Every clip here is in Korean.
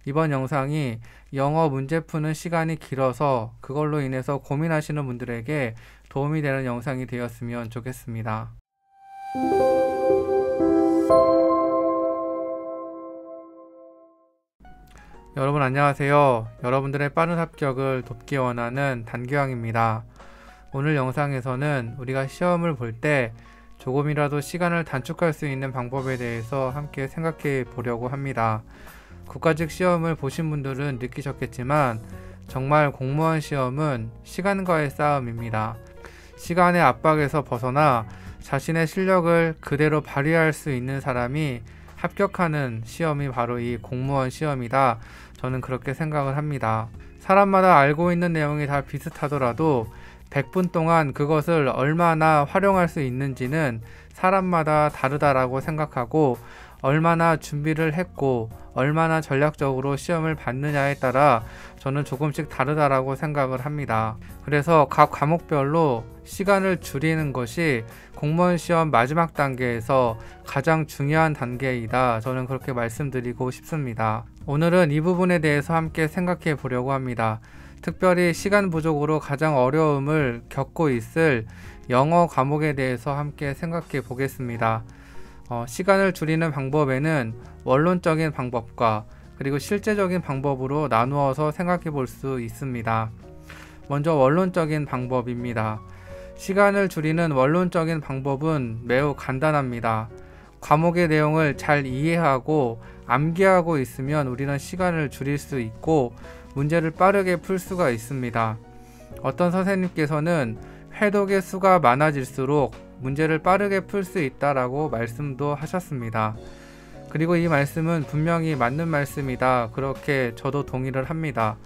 이번 영상이 영어 문제 푸는 시간이 길어서 그걸로 인해서 고민하시는 분들에게 도움이 되는 영상이 되었으면 좋겠습니다. 여러분 안녕하세요. 여러분들의 빠른 합격을 돕기 원하는 단교양입니다. 오늘 영상에서는 우리가 시험을 볼 때 조금이라도 시간을 단축할 수 있는 방법에 대해서 함께 생각해 보려고 합니다. 국가직 시험을 보신 분들은 느끼셨겠지만 정말 공무원 시험은 시간과의 싸움입니다. 시간의 압박에서 벗어나 자신의 실력을 그대로 발휘할 수 있는 사람이 합격하는 시험이 바로 이 공무원 시험이다. 저는 그렇게 생각을 합니다. 사람마다 알고 있는 내용이 다 비슷하더라도 100분 동안 그것을 얼마나 활용할 수 있는지는 사람마다 다르다라고 생각하고, 얼마나 준비를 했고 얼마나 전략적으로 시험을 봤느냐에 따라 저는 조금씩 다르다라고 생각을 합니다. 그래서 각 과목별로 시간을 줄이는 것이 공무원 시험 마지막 단계에서 가장 중요한 단계이다. 저는 그렇게 말씀드리고 싶습니다. 오늘은 이 부분에 대해서 함께 생각해 보려고 합니다. 특별히 시간 부족으로 가장 어려움을 겪고 있을 영어 과목에 대해서 함께 생각해 보겠습니다. 시간을 줄이는 방법에는 원론적인 방법과 그리고 실제적인 방법으로 나누어서 생각해 볼 수 있습니다. 먼저 원론적인 방법입니다. 시간을 줄이는 원론적인 방법은 매우 간단합니다. 과목의 내용을 잘 이해하고 암기하고 있으면 우리는 시간을 줄일 수 있고 문제를 빠르게 풀 수가 있습니다. 어떤 선생님께서는 회독의 수가 많아질수록 문제를 빠르게 풀 수 있다라고 말씀도 하셨습니다. 그리고 이 말씀은 분명히 맞는 말씀이다. 그렇게 저도 동의를 합니다.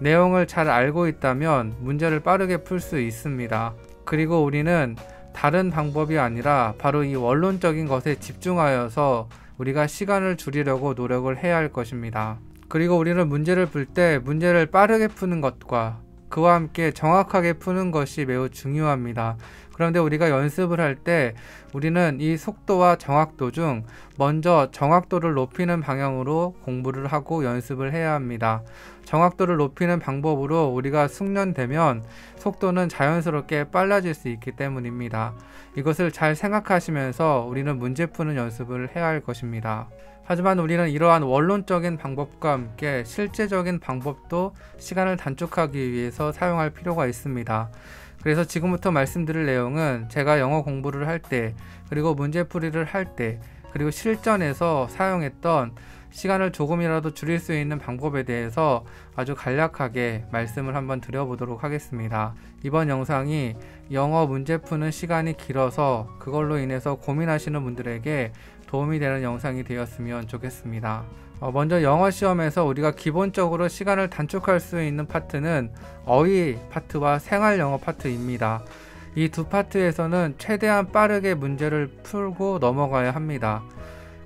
내용을 잘 알고 있다면 문제를 빠르게 풀 수 있습니다. 그리고 우리는 다른 방법이 아니라 바로 이 원론적인 것에 집중하여서 우리가 시간을 줄이려고 노력을 해야 할 것입니다. 그리고 우리는 문제를 풀 때 문제를 빠르게 푸는 것과 그와 함께 정확하게 푸는 것이 매우 중요합니다. 그런데 우리가 연습을 할 때 우리는 이 속도와 정확도 중 먼저 정확도를 높이는 방향으로 공부를 하고 연습을 해야 합니다. 정확도를 높이는 방법으로 우리가 숙련되면 속도는 자연스럽게 빨라질 수 있기 때문입니다. 이것을 잘 생각하시면서 우리는 문제 푸는 연습을 해야 할 것입니다. 하지만 우리는 이러한 원론적인 방법과 함께 실제적인 방법도 시간을 단축하기 위해서 사용할 필요가 있습니다. 그래서 지금부터 말씀드릴 내용은 제가 영어 공부를 할 때, 그리고 문제풀이를 할 때, 그리고 실전에서 사용했던 시간을 조금이라도 줄일 수 있는 방법에 대해서 아주 간략하게 말씀을 한번 드려보도록 하겠습니다. 이번 영상이 영어 문제 푸는 시간이 길어서 그걸로 인해서 고민하시는 분들에게 도움이 되는 영상이 되었으면 좋겠습니다. 먼저 영어 시험에서 우리가 기본적으로 시간을 단축할 수 있는 파트는 어휘 파트와 생활 영어 파트입니다. 이 두 파트에서는 최대한 빠르게 문제를 풀고 넘어가야 합니다.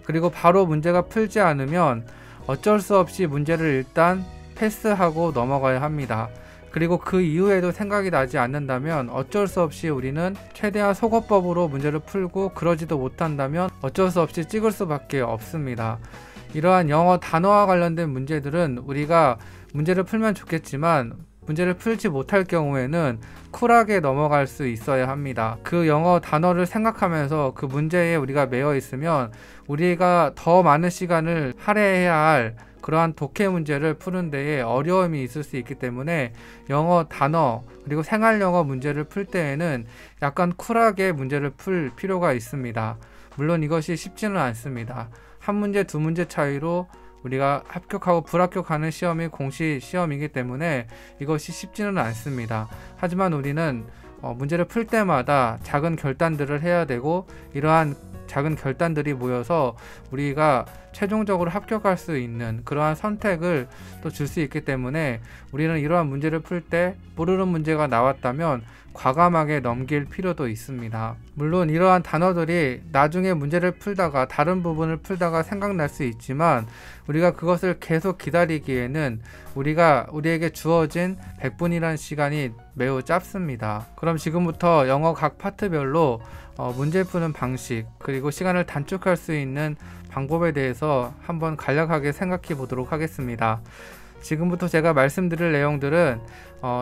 그리고 바로 문제가 풀지 않으면 어쩔 수 없이 문제를 일단 패스하고 넘어가야 합니다. 그리고 그 이후에도 생각이 나지 않는다면 어쩔 수 없이 우리는 최대한 속어법으로 문제를 풀고, 그러지도 못한다면 어쩔 수 없이 찍을 수밖에 없습니다. 이러한 영어 단어와 관련된 문제들은 우리가 문제를 풀면 좋겠지만 문제를 풀지 못할 경우에는 쿨하게 넘어갈 수 있어야 합니다. 그 영어 단어를 생각하면서 그 문제에 우리가 매여 있으면 우리가 더 많은 시간을 할애해야 할 그러한 독해 문제를 푸는 데에 어려움이 있을 수 있기 때문에 영어 단어 그리고 생활 영어 문제를 풀 때에는 약간 쿨하게 문제를 풀 필요가 있습니다. 물론 이것이 쉽지는 않습니다. 한 문제, 두 문제 차이로 우리가 합격하고 불합격하는 시험이 공시 시험이기 때문에 이것이 쉽지는 않습니다. 하지만 우리는 문제를 풀 때마다 작은 결단들을 해야 되고, 이러한 작은 결단들이 모여서 우리가 최종적으로 합격할 수 있는 그러한 선택을 또 줄 수 있기 때문에 우리는 이러한 문제를 풀 때 모르는 문제가 나왔다면 과감하게 넘길 필요도 있습니다. 물론 이러한 단어들이 나중에 문제를 풀다가 다른 부분을 풀다가 생각날 수 있지만 우리가 그것을 계속 기다리기에는 우리에게 주어진 100분이라는 시간이 매우 짧습니다. 그럼 지금부터 영어 각 파트별로 문제 푸는 방식, 그리고 시간을 단축할 수 있는 방법에 대해서 한번 간략하게 생각해 보도록 하겠습니다. 지금부터 제가 말씀드릴 내용들은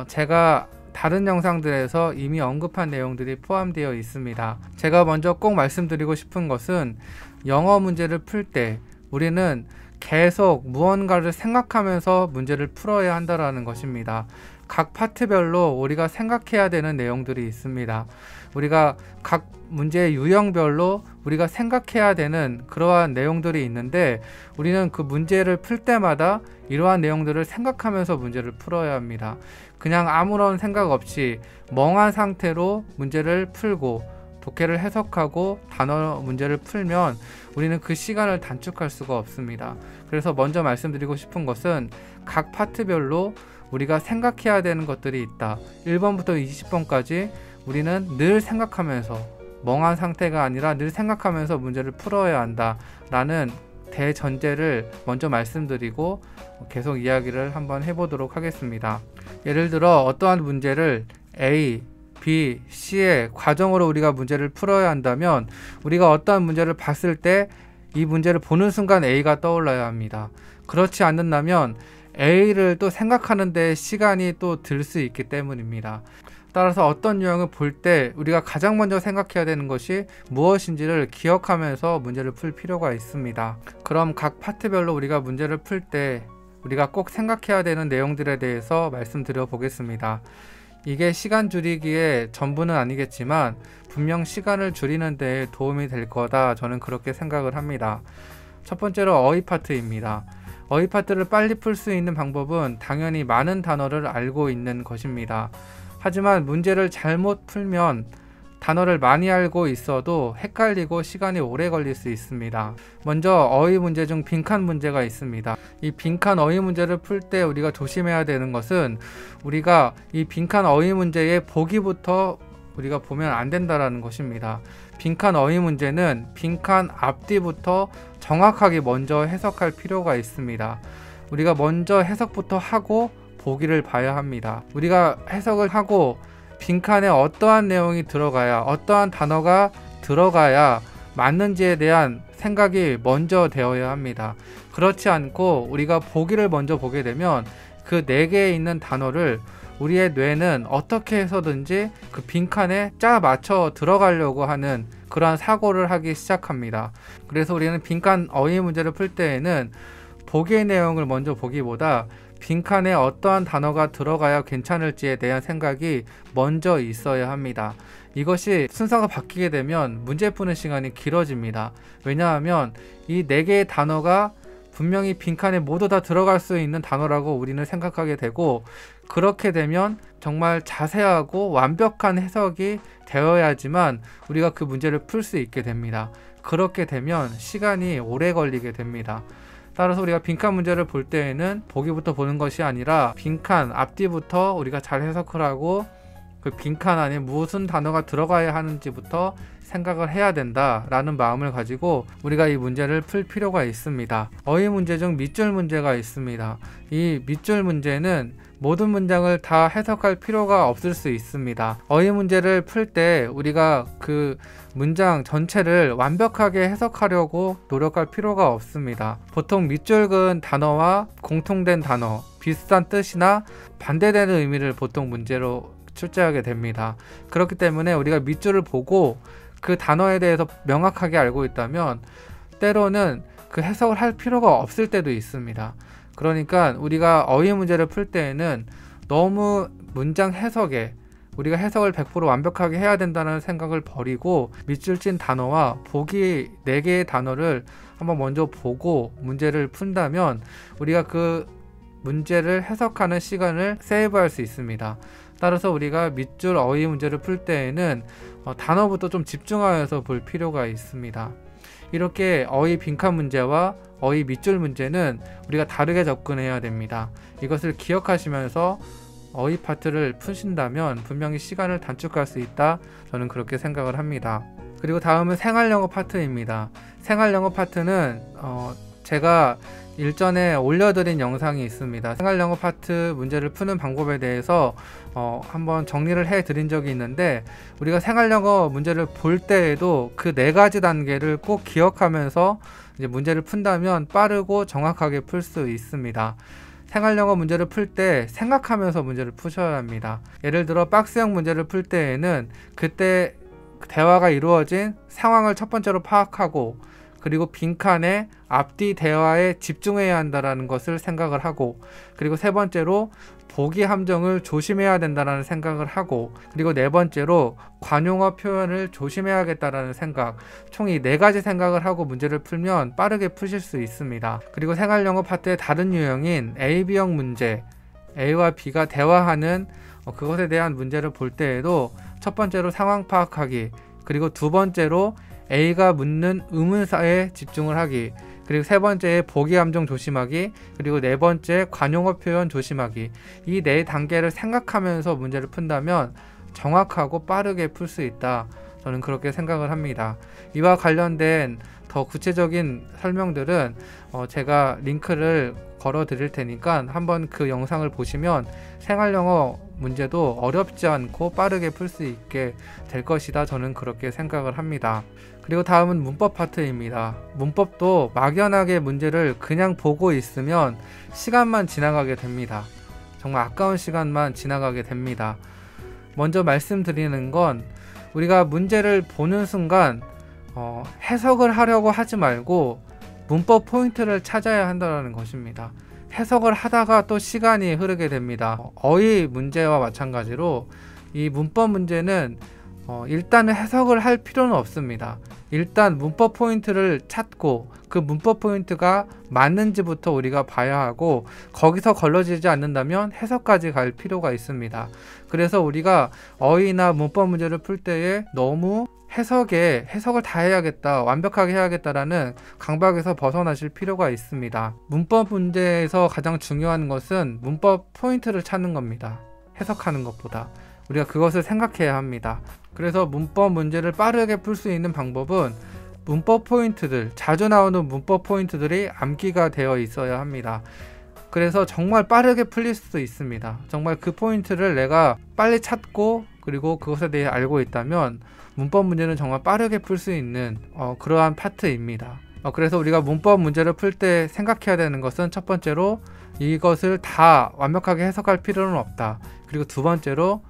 제가 다른 영상들에서 이미 언급한 내용들이 포함되어 있습니다. 제가 먼저 꼭 말씀드리고 싶은 것은 영어 문제를 풀 때 우리는 계속 무언가를 생각하면서 문제를 풀어야 한다는 것입니다. 각 파트별로 우리가 생각해야 되는 내용들이 있습니다. 우리가 각 문제의 유형별로 우리가 생각해야 되는 그러한 내용들이 있는데 우리는 그 문제를 풀 때마다 이러한 내용들을 생각하면서 문제를 풀어야 합니다. 그냥 아무런 생각 없이 멍한 상태로 문제를 풀고 독해를 해석하고 단어 문제를 풀면 우리는 그 시간을 단축할 수가 없습니다. 그래서 먼저 말씀드리고 싶은 것은 각 파트별로 우리가 생각해야 되는 것들이 있다. 1번부터 20번까지 우리는 늘 생각하면서 멍한 상태가 아니라 늘 생각하면서 문제를 풀어야 한다 라는 대전제를 먼저 말씀드리고 계속 이야기를 한번 해보도록 하겠습니다. 예를 들어 어떠한 문제를 A, B, C의 과정으로 우리가 문제를 풀어야 한다면 우리가 어떠한 문제를 봤을 때 이 문제를 보는 순간 A가 떠올라야 합니다. 그렇지 않는다면 A를 또 생각하는 데 시간이 또 들 수 있기 때문입니다. 따라서 어떤 유형을 볼 때 우리가 가장 먼저 생각해야 되는 것이 무엇인지를 기억하면서 문제를 풀 필요가 있습니다. 그럼 각 파트별로 우리가 문제를 풀 때 우리가 꼭 생각해야 되는 내용들에 대해서 말씀드려 보겠습니다. 이게 시간 줄이기에 전부는 아니겠지만 분명 시간을 줄이는 데 도움이 될 거다 저는 그렇게 생각을 합니다. 첫 번째로 어휘 파트입니다. 어휘 파트를 빨리 풀 수 있는 방법은 당연히 많은 단어를 알고 있는 것입니다. 하지만 문제를 잘못 풀면 단어를 많이 알고 있어도 헷갈리고 시간이 오래 걸릴 수 있습니다. 먼저 어휘 문제 중 빈칸 문제가 있습니다. 이 빈칸 어휘 문제를 풀 때 우리가 조심해야 되는 것은 우리가 이 빈칸 어휘 문제의 보기부터 우리가 보면 안 된다는 것입니다. 빈칸 어휘 문제는 빈칸 앞뒤부터 정확하게 먼저 해석할 필요가 있습니다. 우리가 먼저 해석부터 하고 보기를 봐야 합니다. 우리가 해석을 하고 빈칸에 어떠한 내용이 들어가야 어떠한 단어가 들어가야 맞는지에 대한 생각이 먼저 되어야 합니다. 그렇지 않고 우리가 보기를 먼저 보게 되면 그 4개에 있는 단어를 우리의 뇌는 어떻게 해서든지 그 빈칸에 짜 맞춰 들어가려고 하는 그러한 사고를 하기 시작합니다. 그래서 우리는 빈칸 어휘 문제를 풀 때에는 보기의 내용을 먼저 보기보다 빈칸에 어떠한 단어가 들어가야 괜찮을지에 대한 생각이 먼저 있어야 합니다. 이것이 순서가 바뀌게 되면 문제 푸는 시간이 길어집니다. 왜냐하면 이 4개의 단어가 분명히 빈칸에 모두 다 들어갈 수 있는 단어라고 우리는 생각하게 되고 그렇게 되면 정말 자세하고 완벽한 해석이 되어야지만 우리가 그 문제를 풀 수 있게 됩니다. 그렇게 되면 시간이 오래 걸리게 됩니다. 따라서 우리가 빈칸 문제를 볼 때에는 보기부터 보는 것이 아니라 빈칸 앞뒤부터 우리가 잘 해석을 하고 그 빈칸 안에 무슨 단어가 들어가야 하는지부터 생각을 해야 된다라는 마음을 가지고 우리가 이 문제를 풀 필요가 있습니다. 어휘 문제 중 밑줄 문제가 있습니다. 이 밑줄 문제는 모든 문장을 다 해석할 필요가 없을 수 있습니다. 어휘 문제를 풀 때 우리가 그 문장 전체를 완벽하게 해석하려고 노력할 필요가 없습니다. 보통 밑줄근 단어와 공통된 단어, 비슷한 뜻이나 반대되는 의미를 보통 문제로 출제하게 됩니다. 그렇기 때문에 우리가 밑줄을 보고 그 단어에 대해서 명확하게 알고 있다면 때로는 그 해석을 할 필요가 없을 때도 있습니다. 그러니까 우리가 어휘 문제를 풀 때에는 너무 문장 해석에 우리가 해석을 100% 완벽하게 해야 된다는 생각을 버리고 밑줄 친 단어와 보기 4개의 단어를 한번 먼저 보고 문제를 푼다면 우리가 그 문제를 해석하는 시간을 세이브할 수 있습니다. 따라서 우리가 밑줄 어휘 문제를 풀 때에는 단어부터 좀 집중하여서 볼 필요가 있습니다. 이렇게 어휘 빈칸 문제와 어휘 밑줄 문제는 우리가 다르게 접근해야 됩니다. 이것을 기억하시면서 어휘 파트를 푸신다면 분명히 시간을 단축할 수 있다 저는 그렇게 생각을 합니다. 그리고 다음은 생활영어 파트입니다. 생활영어 파트는 제가 일전에 올려드린 영상이 있습니다. 생활영어 파트 문제를 푸는 방법에 대해서 한번 정리를 해 드린 적이 있는데, 우리가 생활영어 문제를 볼 때에도 그 4가지 단계를 꼭 기억하면서 이제 문제를 푼다면 빠르고 정확하게 풀 수 있습니다. 생활영어 문제를 풀 때 생각하면서 문제를 푸셔야 합니다. 예를 들어 박스형 문제를 풀 때에는 그때 대화가 이루어진 상황을 첫 번째로 파악하고, 그리고 빈칸에 앞뒤 대화에 집중해야 한다는 것을 생각을 하고, 그리고 세 번째로 보기 함정을 조심해야 된다는 생각을 하고, 그리고 네 번째로 관용어 표현을 조심해야겠다라는 생각, 총 이 4가지 생각을 하고 문제를 풀면 빠르게 푸실 수 있습니다. 그리고 생활영어 파트의 다른 유형인 A, B형 문제, A와 B가 대화하는 그것에 대한 문제를 볼 때에도 첫 번째로 상황 파악하기, 그리고 두 번째로 A가 묻는 의문사에 집중을 하기, 그리고 세 번째에 보기 함정 조심하기, 그리고 네 번째 관용어 표현 조심하기, 이 4단계를 생각하면서 문제를 푼다면 정확하고 빠르게 풀 수 있다, 저는 그렇게 생각을 합니다. 이와 관련된 더 구체적인 설명들은 제가 링크를 걸어 드릴 테니까 한번 그 영상을 보시면 생활영어 문제도 어렵지 않고 빠르게 풀 수 있게 될 것이다, 저는 그렇게 생각을 합니다. 그리고 다음은 문법 파트입니다. 문법도 막연하게 문제를 그냥 보고 있으면 시간만 지나가게 됩니다. 정말 아까운 시간만 지나가게 됩니다. 먼저 말씀드리는 건, 우리가 문제를 보는 순간 해석을 하려고 하지 말고 문법 포인트를 찾아야 한다는 것입니다. 해석을 하다가 또 시간이 흐르게 됩니다. 어휘 문제와 마찬가지로 이 문법 문제는 일단은 해석을 할 필요는 없습니다. 일단 문법 포인트를 찾고 그 문법 포인트가 맞는지부터 우리가 봐야 하고, 거기서 걸러지지 않는다면 해석까지 갈 필요가 있습니다. 그래서 우리가 어휘나 문법 문제를 풀 때에 너무 해석을 다 해야겠다, 완벽하게 해야겠다라는 강박에서 벗어나실 필요가 있습니다. 문법 문제에서 가장 중요한 것은 문법 포인트를 찾는 겁니다. 해석하는 것보다 우리가 그것을 생각해야 합니다. 그래서 문법 문제를 빠르게 풀 수 있는 방법은 문법 포인트들, 자주 나오는 문법 포인트들이 암기가 되어 있어야 합니다. 그래서 정말 빠르게 풀릴 수도 있습니다. 정말 그 포인트를 내가 빨리 찾고 그리고 그것에 대해 알고 있다면 문법 문제는 정말 빠르게 풀 수 있는 그러한 파트입니다. 그래서 우리가 문법 문제를 풀 때 생각해야 되는 것은, 첫 번째로 이것을 다 완벽하게 해석할 필요는 없다. 그리고 두 번째로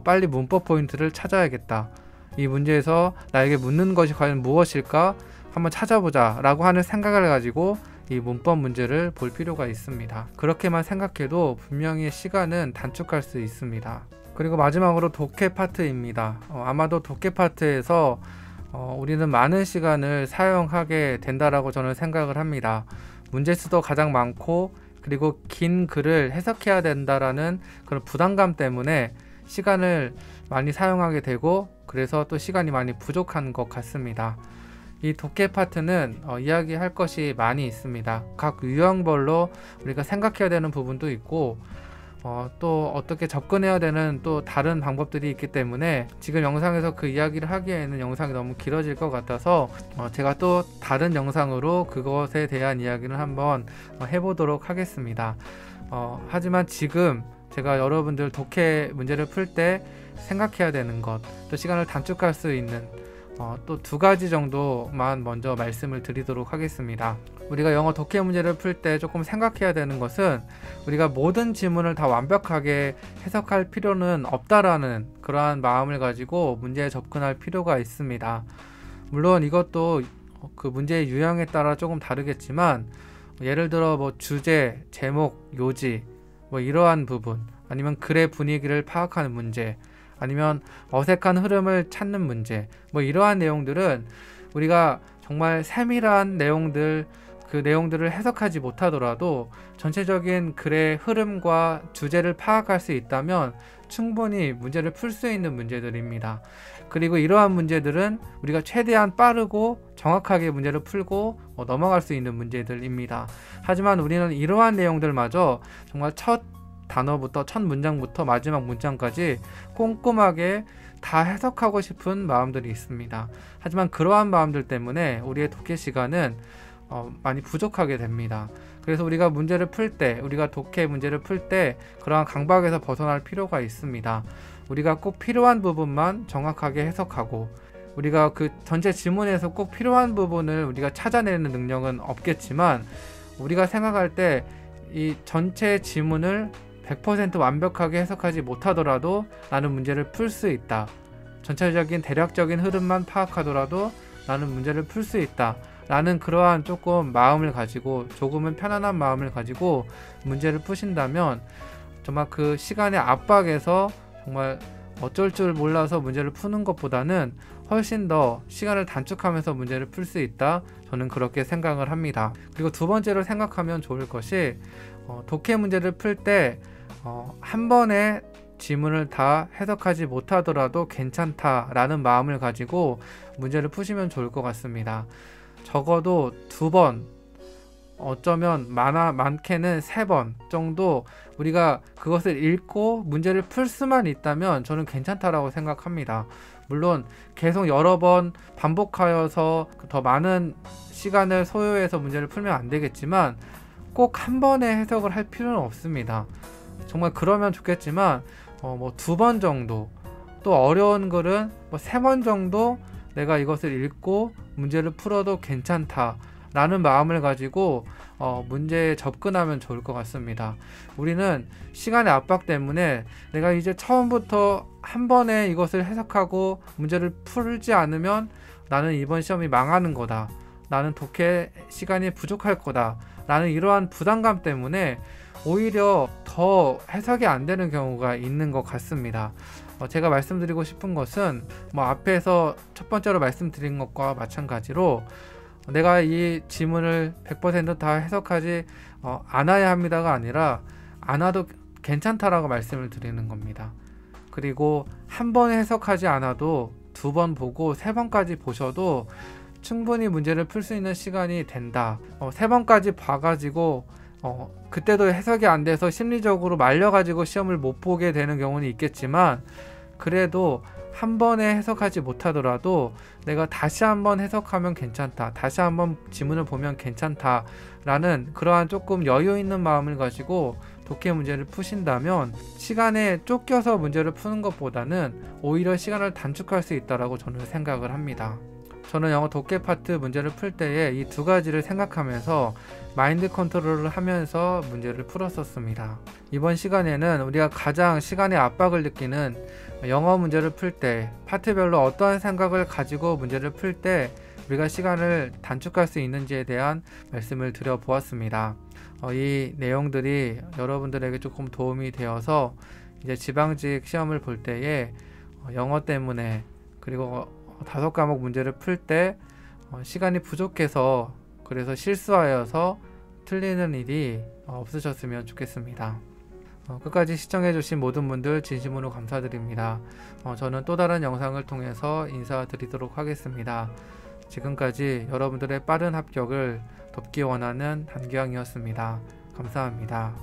빨리 문법 포인트를 찾아야겠다. 이 문제에서 나에게 묻는 것이 과연 무엇일까 한번 찾아보자 라고 하는 생각을 가지고 이 문법 문제를 볼 필요가 있습니다. 그렇게만 생각해도 분명히 시간은 단축할 수 있습니다. 그리고 마지막으로 독해 파트입니다. 아마도 독해 파트에서 우리는 많은 시간을 사용하게 된다라고 저는 생각을 합니다. 문제수도 가장 많고, 그리고 긴 글을 해석해야 된다라는 그런 부담감 때문에 시간을 많이 사용하게 되고, 그래서 또 시간이 많이 부족한 것 같습니다. 이 독해 파트는 이야기할 것이 많이 있습니다. 각 유형별로 우리가 생각해야 되는 부분도 있고, 또 어떻게 접근해야 되는 또 다른 방법들이 있기 때문에 지금 영상에서 그 이야기를 하기에는 영상이 너무 길어질 것 같아서 제가 또 다른 영상으로 그것에 대한 이야기를 한번 해보도록 하겠습니다. 하지만 지금 제가 여러분들 독해 문제를 풀 때 생각해야 되는 것, 또 시간을 단축할 수 있는 또 2가지 정도만 먼저 말씀을 드리도록 하겠습니다. 우리가 영어 독해 문제를 풀 때 조금 생각해야 되는 것은, 우리가 모든 지문을 다 완벽하게 해석할 필요는 없다라는 그러한 마음을 가지고 문제에 접근할 필요가 있습니다. 물론 이것도 그 문제의 유형에 따라 조금 다르겠지만, 예를 들어 주제, 제목, 요지, 이러한 부분, 아니면 글의 분위기를 파악하는 문제, 아니면 어색한 흐름을 찾는 문제, 이러한 내용들은 우리가 정말 세밀한 내용들, 그 내용들을 해석하지 못하더라도 전체적인 글의 흐름과 주제를 파악할 수 있다면 충분히 문제를 풀 수 있는 문제들입니다. 그리고 이러한 문제들은 우리가 최대한 빠르고 정확하게 문제를 풀고 넘어갈 수 있는 문제들입니다. 하지만 우리는 이러한 내용들마저 정말 첫 단어부터 첫 문장부터 마지막 문장까지 꼼꼼하게 다 해석하고 싶은 마음들이 있습니다. 하지만 그러한 마음들 때문에 우리의 독해 시간은 많이 부족하게 됩니다. 그래서 우리가 문제를 풀 때, 우리가 독해 문제를 풀 때 그러한 강박에서 벗어날 필요가 있습니다. 우리가 꼭 필요한 부분만 정확하게 해석하고, 우리가 그 전체 지문에서 꼭 필요한 부분을 우리가 찾아내는 능력은 없겠지만, 우리가 생각할 때 이 전체 지문을 100% 완벽하게 해석하지 못하더라도 나는 문제를 풀 수 있다. 전체적인 대략적인 흐름만 파악하더라도 나는 문제를 풀 수 있다. 라는 그러한 조금 마음을 가지고, 조금은 편안한 마음을 가지고 문제를 푸신다면 정말 그 시간의 압박에서 정말 어쩔 줄 몰라서 문제를 푸는 것보다는 훨씬 더 시간을 단축하면서 문제를 풀 수 있다. 저는 그렇게 생각을 합니다. 그리고 두 번째로 생각하면 좋을 것이, 독해 문제를 풀 때 한 번에 지문을 다 해석하지 못하더라도 괜찮다라는 마음을 가지고 문제를 푸시면 좋을 것 같습니다. 적어도 2번, 어쩌면 많게는 3번 정도 우리가 그것을 읽고 문제를 풀 수만 있다면 저는 괜찮다라고 생각합니다. 물론 계속 여러 번 반복하여서 더 많은 시간을 소요해서 문제를 풀면 안 되겠지만, 꼭 한 번에 해석을 할 필요는 없습니다. 정말 그러면 좋겠지만 2번 정도, 또 어려운 글은 3번 정도 내가 이것을 읽고 문제를 풀어도 괜찮다 라는 마음을 가지고 문제에 접근하면 좋을 것 같습니다. 우리는 시간의 압박 때문에 내가 이제 처음부터 한 번에 이것을 해석하고 문제를 풀지 않으면 나는 이번 시험이 망하는 거다, 나는 독해 시간이 부족할 거다 라는 이러한 부담감 때문에 오히려 더 해석이 안 되는 경우가 있는 것 같습니다. 제가 말씀드리고 싶은 것은 앞에서 첫 번째로 말씀드린 것과 마찬가지로 내가 이 지문을 100% 다 해석하지 않아야 합니다가 아니라 않아도 괜찮다라고 말씀을 드리는 겁니다. 그리고 한 번 해석하지 않아도 2번 보고 3번까지 보셔도 충분히 문제를 풀 수 있는 시간이 된다. 3번까지 봐가지고 그때도 해석이 안 돼서 심리적으로 말려가지고 시험을 못 보게 되는 경우는 있겠지만, 그래도 한 번에 해석하지 못하더라도 내가 다시 한번 해석하면 괜찮다, 다시 한번 지문을 보면 괜찮다 라는 그러한 조금 여유 있는 마음을 가지고 독해 문제를 푸신다면 시간에 쫓겨서 문제를 푸는 것보다는 오히려 시간을 단축할 수 있다고 저는 생각을 합니다. 저는 영어 독해 파트 문제를 풀 때에 이 2가지를 생각하면서 마인드 컨트롤을 하면서 문제를 풀었었습니다. 이번 시간에는 우리가 가장 시간의 압박을 느끼는 영어 문제를 풀 때 파트별로 어떠한 생각을 가지고 문제를 풀 때 우리가 시간을 단축할 수 있는지에 대한 말씀을 드려보았습니다. 이 내용들이 여러분들에게 조금 도움이 되어서 이제 지방직 시험을 볼 때에 영어 때문에, 그리고 5과목 문제를 풀 때 시간이 부족해서, 그래서 실수하여서 틀리는 일이 없으셨으면 좋겠습니다. 끝까지 시청해주신 모든 분들 진심으로 감사드립니다. 저는 또 다른 영상을 통해서 인사드리도록 하겠습니다. 지금까지 여러분들의 빠른 합격을 돕기 원하는 단기왕이었습니다. 감사합니다.